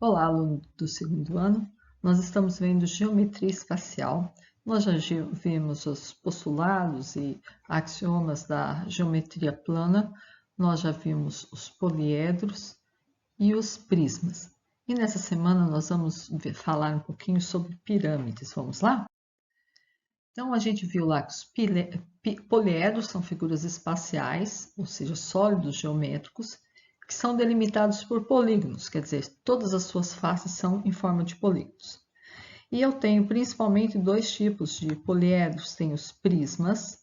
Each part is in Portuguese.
Olá, aluno do segundo ano. Nós estamos vendo geometria espacial. Nós já vimos os postulados e axiomas da geometria plana. Nós já vimos os poliedros e os prismas. E nessa semana nós vamos falar um pouquinho sobre pirâmides. Vamos lá? Então, a gente viu lá que os poliedros são figuras espaciais, ou seja, sólidos geométricos, que são delimitados por polígonos, quer dizer, todas as suas faces são em forma de polígonos. E eu tenho principalmente dois tipos de poliedros. Tem os prismas,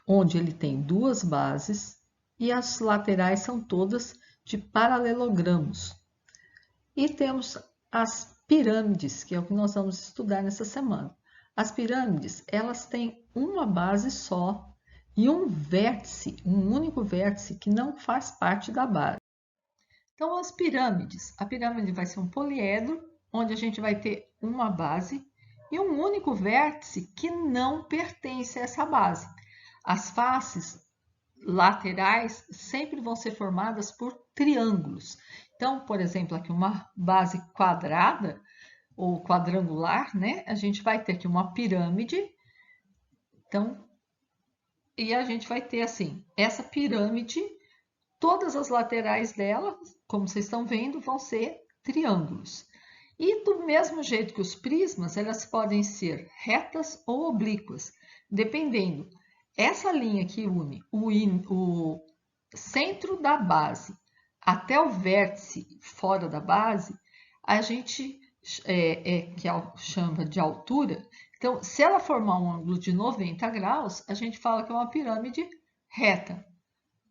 onde ele tem duas bases, e as laterais são todas de paralelogramos. E temos as pirâmides, que é o que nós vamos estudar nessa semana. As pirâmides, elas têm uma base só e um vértice, um único vértice que não faz parte da base. Então, as pirâmides. A pirâmide vai ser um poliedro, onde a gente vai ter uma base e um único vértice que não pertence a essa base. As faces laterais sempre vão ser formadas por triângulos. Então, por exemplo, aqui uma base quadrada ou quadrangular, né? A gente vai ter aqui uma pirâmide. Então, e a gente vai ter assim, essa pirâmide, todas as laterais dela, como vocês estão vendo, vão ser triângulos. E do mesmo jeito que os prismas, elas podem ser retas ou oblíquas, dependendo. Essa linha que une o centro da base até o vértice fora da base, a gente chama de altura. Então, se ela formar um ângulo de 90 graus, a gente fala que é uma pirâmide reta.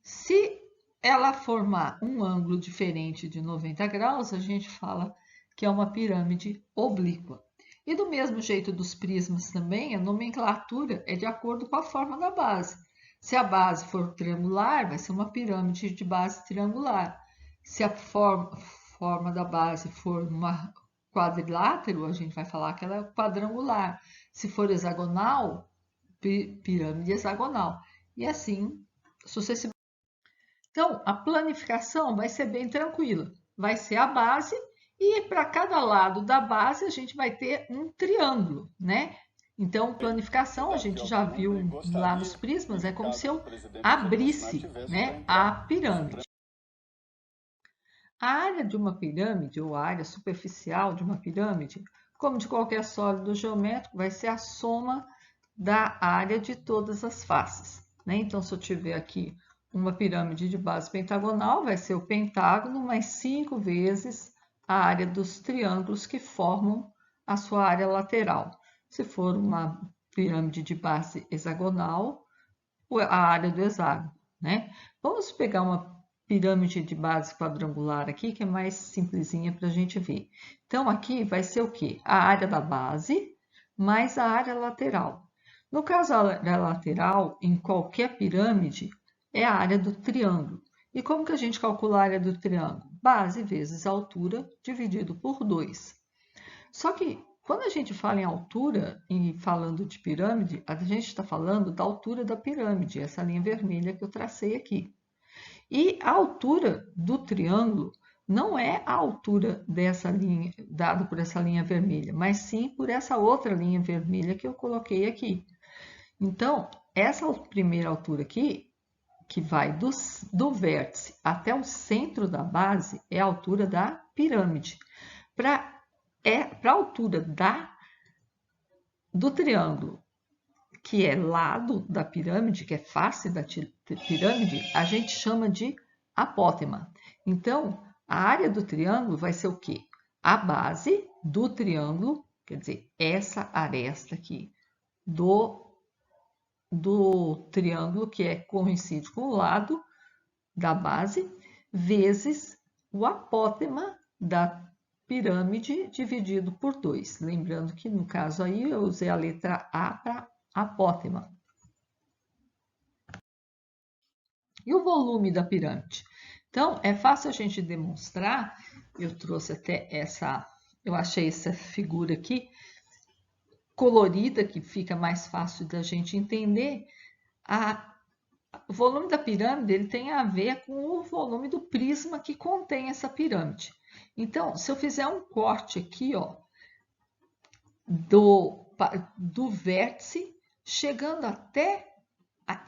Se ela formar um ângulo diferente de 90 graus, a gente fala que é uma pirâmide oblíqua. E do mesmo jeito dos prismas também, a nomenclatura é de acordo com a forma da base. Se a base for triangular, vai ser uma pirâmide de base triangular. Se a forma da base for uma quadrilátero, a gente vai falar que ela é quadrangular. Se for hexagonal, pirâmide hexagonal. E assim sucessivamente. Então, a planificação vai ser bem tranquila. Vai ser a base e para cada lado da base a gente vai ter um triângulo, né? Então, planificação, a gente já viu lá nos prismas, é como se eu abrisse, né, a pirâmide. A área de uma pirâmide, ou a área superficial de uma pirâmide, como de qualquer sólido geométrico, vai ser a soma da área de todas as faces, né? Então, se eu tiver aqui uma pirâmide de base pentagonal, vai ser o pentágono mais 5 vezes a área dos triângulos que formam a sua área lateral. Se for uma pirâmide de base hexagonal, a área do hexágono, né? Vamos pegar uma pirâmide de base quadrangular aqui, que é mais simplesinha para a gente ver. Então, aqui vai ser o quê? A área da base mais a área lateral. No caso, a área lateral, em qualquer pirâmide, é a área do triângulo. E como que a gente calcula a área do triângulo? Base vezes altura dividido por 2. Só que quando a gente fala em altura e falando de pirâmide, a gente está falando da altura da pirâmide, essa linha vermelha que eu tracei aqui. E a altura do triângulo não é a altura dessa linha, dada por essa linha vermelha, mas sim por essa outra linha vermelha que eu coloquei aqui. Então, essa primeira altura aqui, que vai do vértice até o centro da base, é a altura da pirâmide. Para a altura do triângulo, que é lado da pirâmide, que é face da pirâmide, a gente chama de apótema. Então, a área do triângulo vai ser o quê? A base do triângulo, quer dizer, essa aresta aqui do triângulo, que coincide com o lado da base, vezes o apótema da pirâmide dividido por 2. Lembrando que, no caso aí, eu usei a letra A para apótema. E o volume da pirâmide? Então, é fácil a gente demonstrar. Eu trouxe até eu achei essa figura aqui, colorida, que fica mais fácil da gente entender. O volume da pirâmide ele tem a ver com o volume do prisma que contém essa pirâmide. Então, se eu fizer um corte aqui, ó, do vértice, chegando até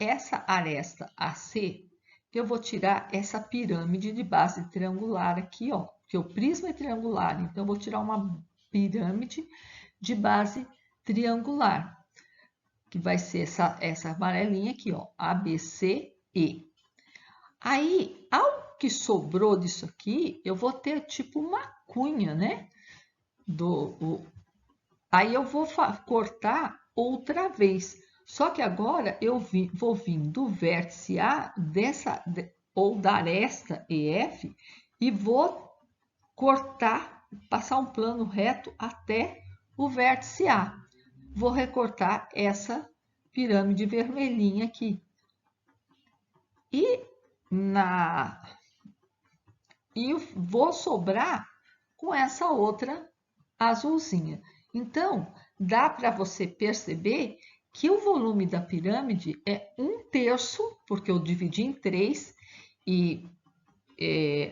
essa aresta AC, eu vou tirar essa pirâmide de base triangular aqui, ó, porque o prisma é triangular, então eu vou tirar uma pirâmide de base triangular, que vai ser essa amarelinha aqui, ó, ABCE. Aí, ao que sobrou disso aqui, eu vou ter tipo uma cunha, né? Aí eu vou cortar outra vez. Só que agora eu vou vir do vértice A ou da aresta EF e vou cortar, passar um plano reto até o vértice A. Vou recortar essa pirâmide vermelhinha aqui. E vou sobrar com essa outra azulzinha. Então, dá para você perceber que o volume da pirâmide é 1/3, porque eu dividi em 3 e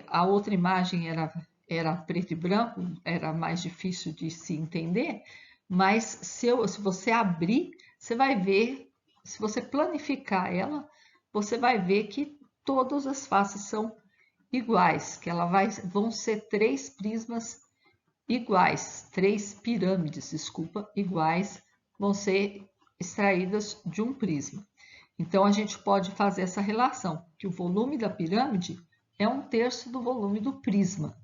a outra imagem era preto e branco, era mais difícil de se entender, mas se você abrir, você vai ver, se você planificar ela, você vai ver que todas as faces são iguais, que vão ser 3 prismas iguais, 3 pirâmides, desculpa, iguais, vão ser extraídas de um prisma. Então, a gente pode fazer essa relação, que o volume da pirâmide é 1/3 do volume do prisma.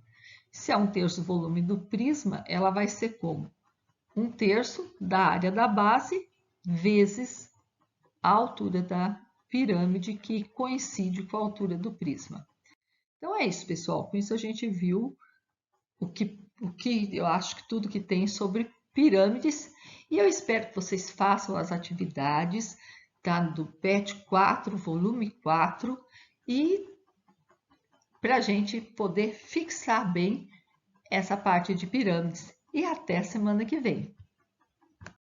Se é 1/3 do volume do prisma, ela vai ser como? 1/3 da área da base vezes a altura da pirâmide, que coincide com a altura do prisma. Então é isso, pessoal. Com isso a gente viu o que eu acho que tudo que tem sobre pirâmides, e eu espero que vocês façam as atividades, tá? Do PET 4, volume 4, e para a gente poder fixar bem essa parte de pirâmides. E até semana que vem.